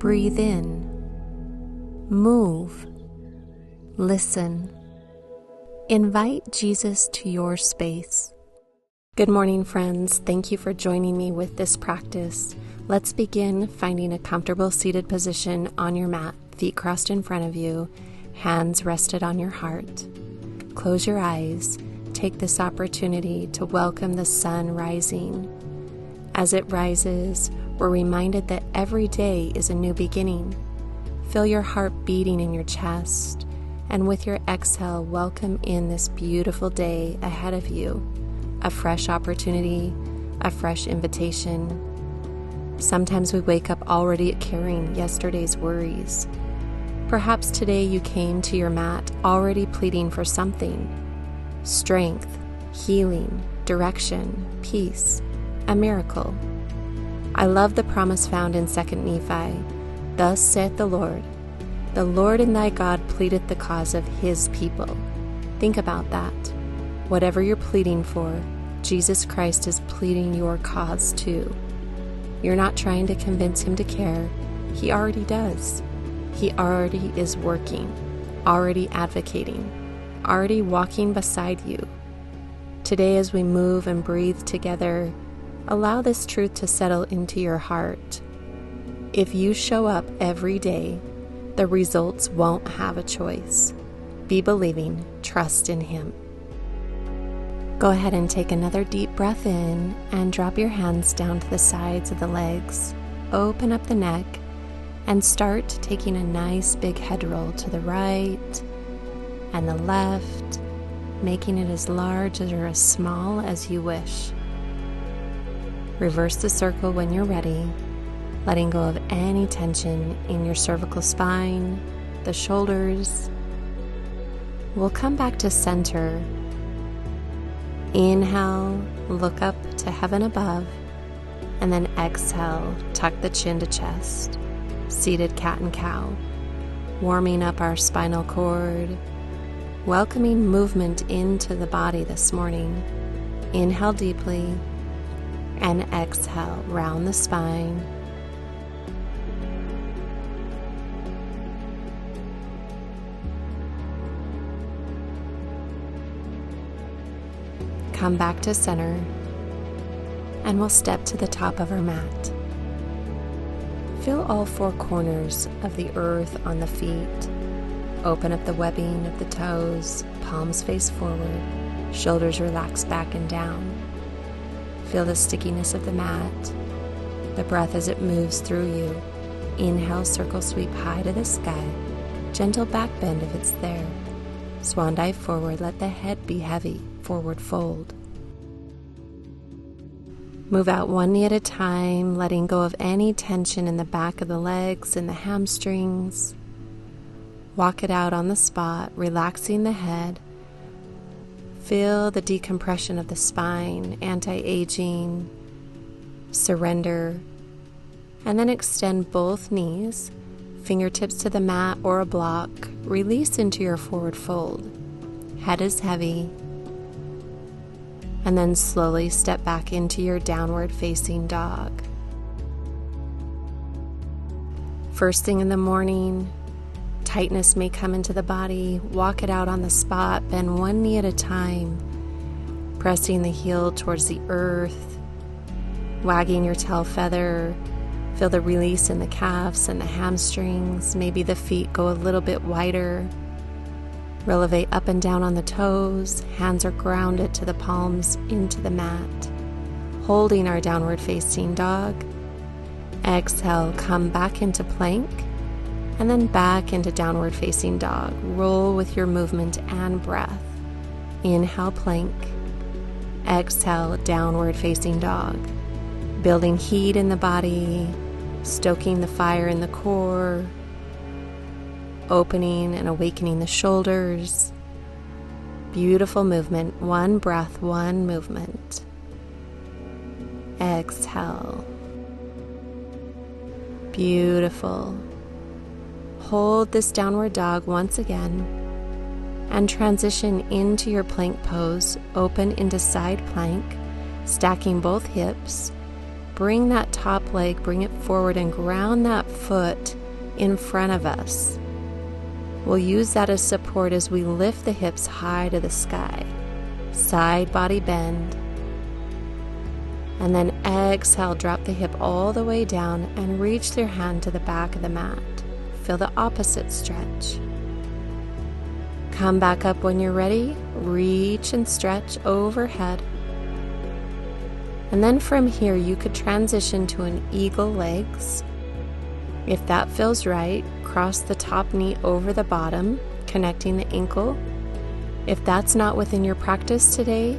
Breathe in. Move. Listen. Invite Jesus to your space. Good morning, friends. Thank you for joining me with this practice. Let's begin finding a comfortable seated position on your mat, feet crossed in front of you, hands rested on your heart. Close your eyes. Take this opportunity to welcome the sun rising. As it rises, we're reminded that every day is a new beginning. Feel your heart beating in your chest, and with your exhale, welcome in this beautiful day ahead of you. A fresh opportunity, a fresh invitation. Sometimes we wake up already carrying yesterday's worries. Perhaps today you came to your mat already pleading for something: strength, healing, direction, peace, a miracle. I love the promise found in 2 Nephi. Thus saith the Lord and thy God pleadeth the cause of his people. Think about that. Whatever you're pleading for, Jesus Christ is pleading your cause too. You're not trying to convince him to care. He already does. He already is working, already advocating, already walking beside you. Today, as we move and breathe together, allow this truth to settle into your heart. If you show up every day, the results won't have a choice. Be believing, trust in him. Go ahead and take another deep breath in and drop your hands down to the sides of the legs. Open up the neck and start taking a nice big head roll to the right and the left, making it as large or as small as you wish. Reverse the circle when you're ready, letting go of any tension in your cervical spine, the shoulders. We'll come back to center. Inhale, look up to heaven above, and then exhale, tuck the chin to chest, seated cat and cow, warming up our spinal cord, welcoming movement into the body this morning. Inhale deeply, and exhale, round the spine. Come back to center, and we'll step to the top of our mat. Feel all four corners of the earth on the feet. Open up the webbing of the toes, palms face forward, shoulders relax back and down. Feel the stickiness of the mat, the breath as it moves through you. Inhale, circle sweep high to the sky. Gentle back bend if it's there. Swan dive forward, let the head be heavy. Forward fold. Move out one knee at a time, letting go of any tension in the back of the legs and the hamstrings. Walk it out on the spot, relaxing the head. Feel the decompression of the spine, anti-aging, surrender, and then extend both knees, fingertips to the mat or a block. Release into your forward fold. Head is heavy. And then slowly step back into your downward facing dog. First thing in the morning, tightness may come into the body. Walk it out on the spot, bend one knee at a time, pressing the heel towards the earth, wagging your tail feather. Feel the release in the calves and the hamstrings. Maybe the feet go a little bit wider. Relevate up and down on the toes. Hands are grounded to the palms into the mat. Holding our downward facing dog. Exhale, come back into plank, and then back into downward facing dog. Roll with your movement and breath. Inhale, plank. Exhale, downward facing dog. Building heat in the body, stoking the fire in the core, opening and awakening the shoulders. Beautiful movement. One breath, one movement. Exhale. Beautiful. Hold this downward dog once again and transition into your plank pose. Open into side plank, stacking both hips. Bring that top leg, bring it forward and ground that foot in front of us. We'll use that as support as we lift the hips high to the sky. Side body bend. And then exhale, drop the hip all the way down and reach your hand to the back of the mat. Feel the opposite stretch. Come back up when you're ready. Reach and stretch overhead. And then from here, you could transition to an eagle legs. If that feels right, cross the top knee over the bottom, connecting the ankle. If that's not within your practice today,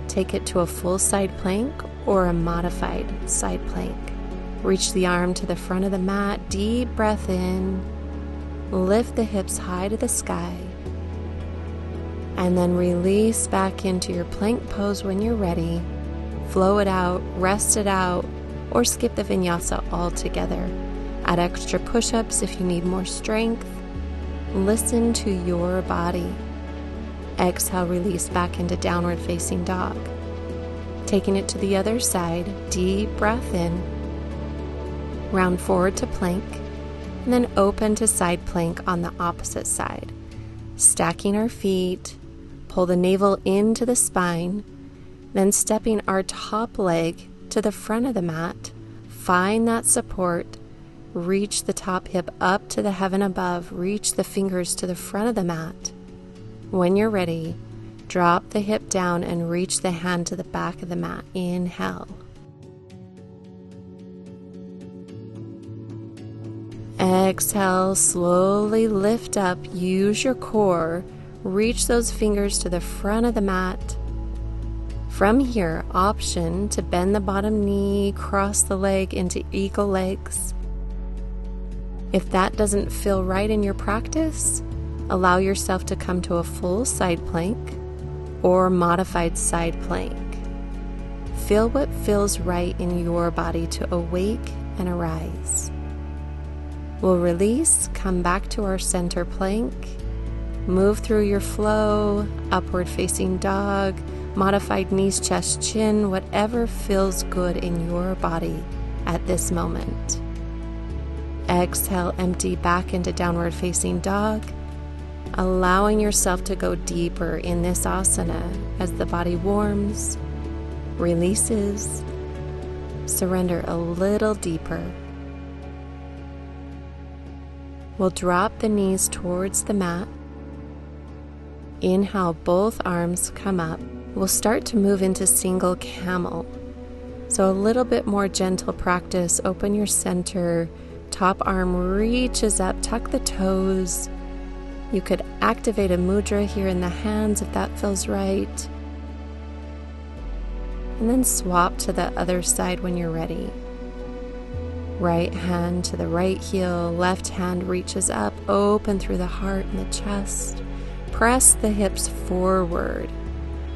take it to a full side plank or a modified side plank. Reach the arm to the front of the mat, deep breath in, lift the hips high to the sky, and then release back into your plank pose when you're ready. Flow it out, rest it out, or skip the vinyasa altogether. Add extra push-ups if you need more strength. Listen to your body. Exhale, release back into downward facing dog. Taking it to the other side, deep breath in. Round forward to plank, and then open to side plank on the opposite side. Stacking our feet, pull the navel into the spine, then stepping our top leg to the front of the mat. Find that support. Reach the top hip up to the heaven above. Reach the fingers to the front of the mat. When you're ready, drop the hip down and reach the hand to the back of the mat. Inhale. Exhale, slowly lift up. Use your core. Reach those fingers to the front of the mat. From here, option to bend the bottom knee, cross the leg into eagle legs. If that doesn't feel right in your practice, allow yourself to come to a full side plank or modified side plank. Feel what feels right in your body to awake and arise. We'll release, come back to our center plank, move through your flow, upward facing dog, modified knees, chest, chin, whatever feels good in your body at this moment. Exhale, empty back into downward facing dog, allowing yourself to go deeper in this asana as the body warms, releases, surrender a little deeper. We'll drop the knees towards the mat. Inhale, both arms come up. We'll start to move into single camel. So a little bit more gentle practice. Open your center. Top arm reaches up. Tuck the toes. You could activate a mudra here in the hands if that feels right. And then swap to the other side when you're ready. Right hand to the right heel. Left hand reaches up. Open through the heart and the chest. Press the hips forward.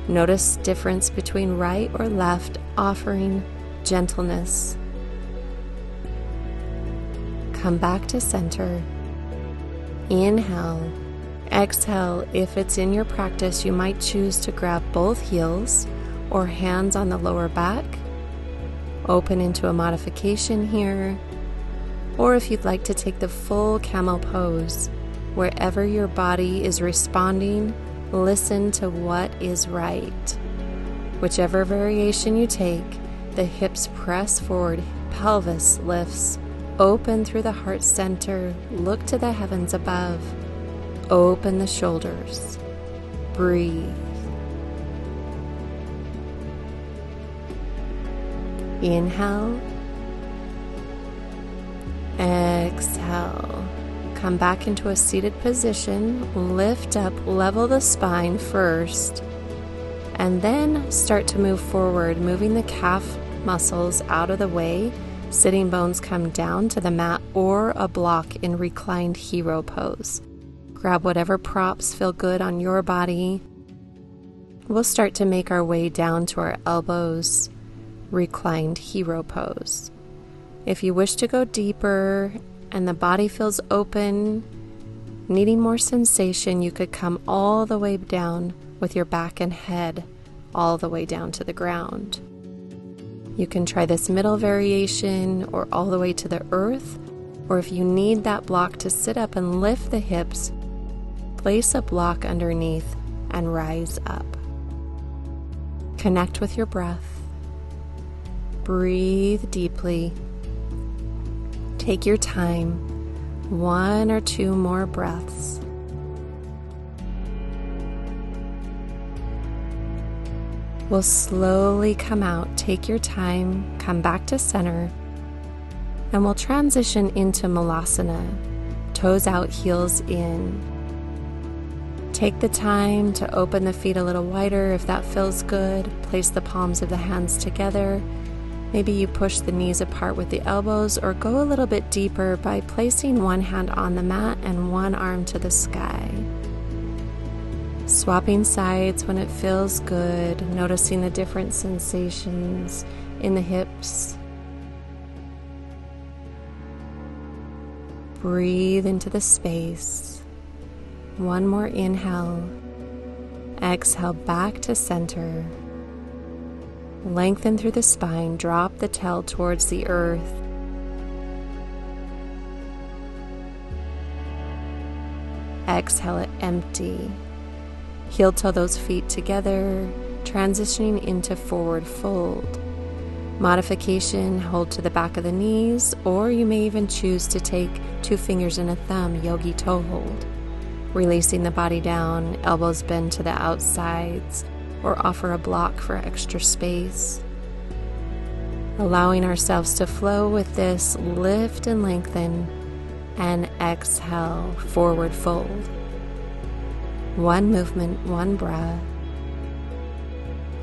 Notice difference between right or left, offering gentleness. Come back to center. Inhale. Exhale. If it's in your practice, you might choose to grab both heels or hands on the lower back. Open into a modification here. Or if you'd like to take the full camel pose, wherever your body is responding, listen to what is right. Whichever variation you take, the hips press forward, pelvis lifts, open through the heart center, look to the heavens above, open the shoulders, breathe. Inhale, exhale. Come back into a seated position, lift up, level the spine first, and then start to move forward, moving the calf muscles out of the way. Sitting bones come down to the mat or a block in reclined hero pose. Grab whatever props feel good on your body. We'll start to make our way down to our elbows, reclined hero pose. If you wish to go deeper and the body feels open, needing more sensation, you could come all the way down with your back and head all the way down to the ground. You can try this middle variation or all the way to the earth, or if you need that block to sit up and lift the hips, place a block underneath and rise up. Connect with your breath. Breathe deeply. Take your time, 1 or 2 more breaths. We'll slowly come out. Take your time, come back to center, and we'll transition into Malasana, toes out, heels in. Take the time to open the feet a little wider if that feels good. Place the palms of the hands together. Maybe you push the knees apart with the elbows, or go a little bit deeper by placing one hand on the mat and one arm to the sky. Swapping sides when it feels good, noticing the different sensations in the hips. Breathe into the space. One more inhale. Exhale back to center. Lengthen through the spine, drop the tail towards the earth. Exhale it empty. Heel toe those feet together, transitioning into forward fold. Modification, hold to the back of the knees, or you may even choose to take 2 fingers and a thumb, yogi toe hold. Releasing the body down, elbows bend to the outsides, or offer a block for extra space. Allowing ourselves to flow with this, lift and lengthen, and exhale, forward fold. 1 movement, 1 breath.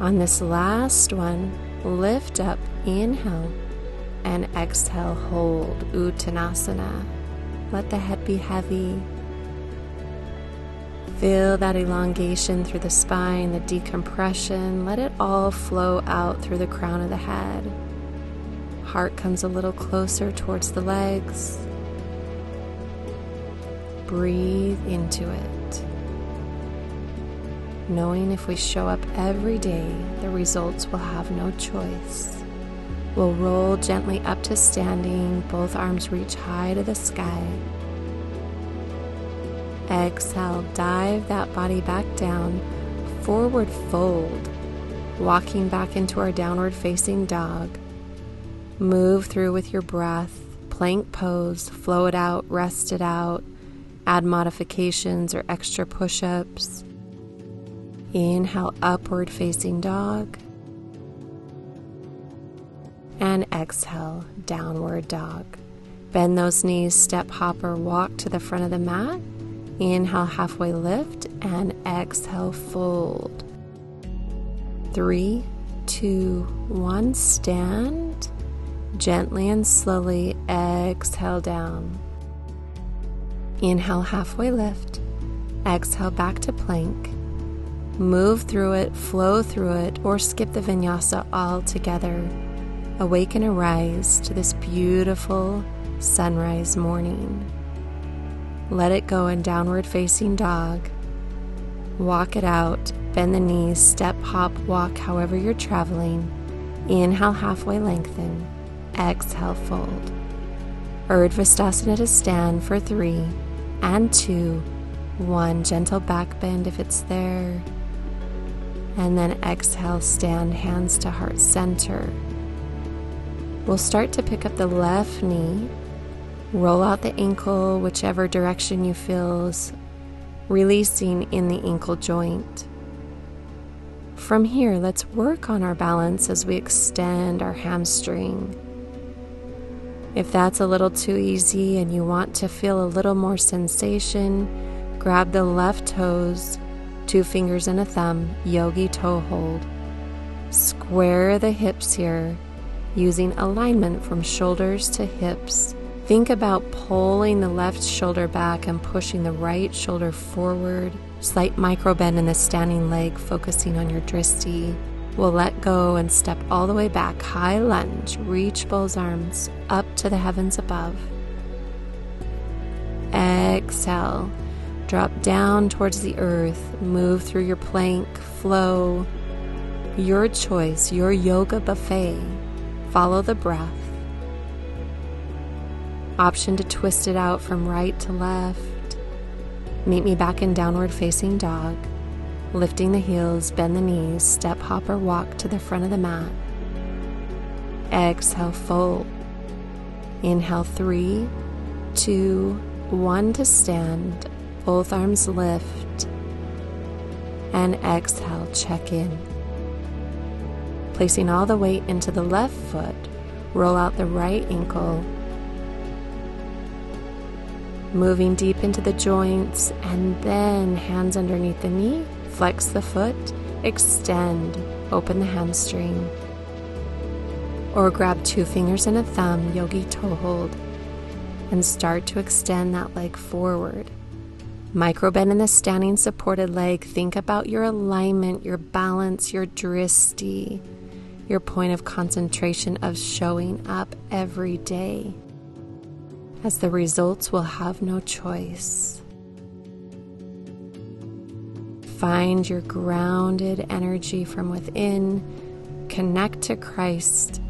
On this last one, lift up, inhale, and exhale, hold, Uttanasana. Let the head be heavy. Feel that elongation through the spine, the decompression. Let it all flow out through the crown of the head. Heart comes a little closer towards the legs. Breathe into it. Knowing if we show up every day, the results will have no choice. We'll roll gently up to standing, both arms reach high to the sky. Exhale, dive that body back down, forward fold, walking back into our downward facing dog. Move through with your breath, plank pose, flow it out, rest it out, add modifications or extra push-ups. Inhale, upward facing dog. And exhale, downward dog. Bend those knees, step, hop, or walk to the front of the mat. Inhale, halfway lift, and exhale, fold. 3, 2, 1, stand. Gently and slowly exhale down. Inhale, halfway lift. Exhale, back to plank. Move through it, flow through it, or skip the vinyasa altogether. Awaken and rise to this beautiful sunrise morning. Let it go in downward facing dog. Walk it out, bend the knees, step, hop, walk, however you're traveling. Inhale, halfway lengthen. Exhale, fold. Urdhva to stand for 3 and 2, 1. Gentle back bend if it's there. And then exhale, stand, hands to heart center. We'll start to pick up the left knee, roll out the ankle whichever direction you feel is releasing in the ankle joint. From here, let's work on our balance as we extend our hamstring. If that's a little too easy and you want to feel a little more sensation, grab the left toes, 2 fingers and a thumb, yogi toe hold. Square the hips here, using alignment from shoulders to hips. Think about pulling the left shoulder back and pushing the right shoulder forward. Slight micro bend in the standing leg, focusing on your dristi. We'll let go and step all the way back. High lunge, reach both arms up to the heavens above. Exhale. Drop down towards the earth, move through your plank, flow. Your choice, your yoga buffet. Follow the breath. Option to twist it out from right to left. Meet me back in downward facing dog. Lifting the heels, bend the knees, step, hop, or walk to the front of the mat. Exhale, fold. Inhale, 3, 2, 1 to stand. Both arms lift. And exhale, check in. Placing all the weight into the left foot, roll out the right ankle. Moving deep into the joints, and then hands underneath the knee. Flex the foot, extend, open the hamstring. Or grab 2 fingers and a thumb, yogi toe hold, and start to extend that leg forward. Micro bend in the standing supported leg. Think about your alignment, your balance, your drishti, your point of concentration of showing up every day, as the results will have no choice. Find your grounded energy from within. Connect to Christ.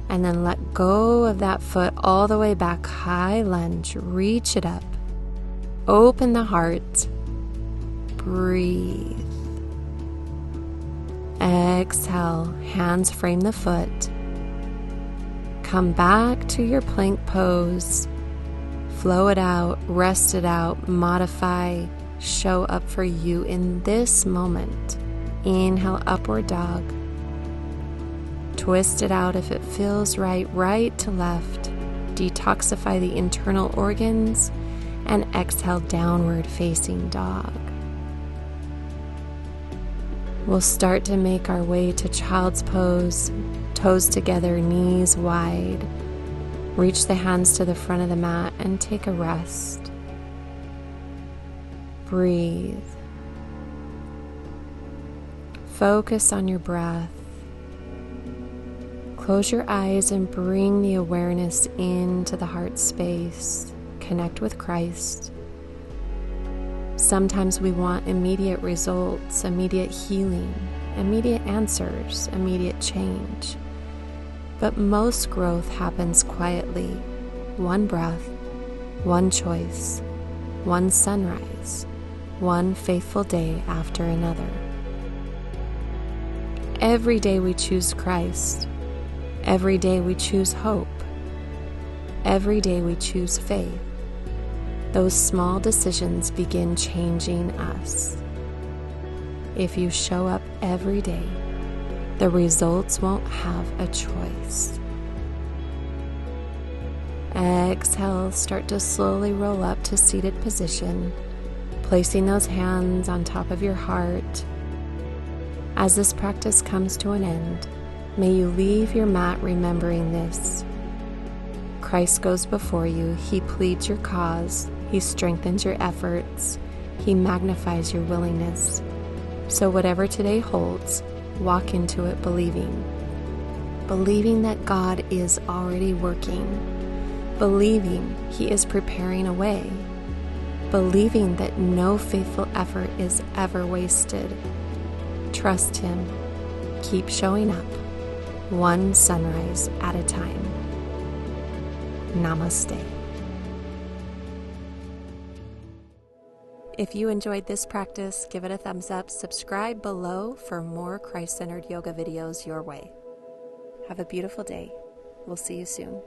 And then let go of that foot all the way back. High lunge. Reach it up. Open the heart. Breathe. Exhale. Hands frame the foot. Come back to your plank pose. Flow it out, rest it out, modify, show up for you in this moment. Inhale, upward dog. Twist it out if it feels right, right to left. Detoxify the internal organs, and exhale, downward facing dog. We'll start to make our way to child's pose, toes together, knees wide. Reach the hands to the front of the mat and take a rest. Breathe. Focus on your breath. Close your eyes and bring the awareness into the heart space. Connect with Christ. Sometimes we want immediate results, immediate healing, immediate answers, immediate change. But most growth happens quietly. One breath, one choice, one sunrise, one faithful day after another. Every day we choose Christ. Every day we choose hope. Every day we choose faith. Those small decisions begin changing us. If you show up every day, the results won't have a choice. Exhale, start to slowly roll up to seated position, placing those hands on top of your heart. As this practice comes to an end, may you leave your mat remembering this. Christ goes before you. He pleads your cause. He strengthens your efforts. He magnifies your willingness. So whatever today holds, walk into it believing that God is already working, believing He is preparing a way, believing that no faithful effort is ever wasted. Trust Him. Keep showing up, one sunrise at a time. Namaste. If you enjoyed this practice, give it a thumbs up, subscribe below for more Christ-centered yoga videos your way. Have a beautiful day. We'll see you soon.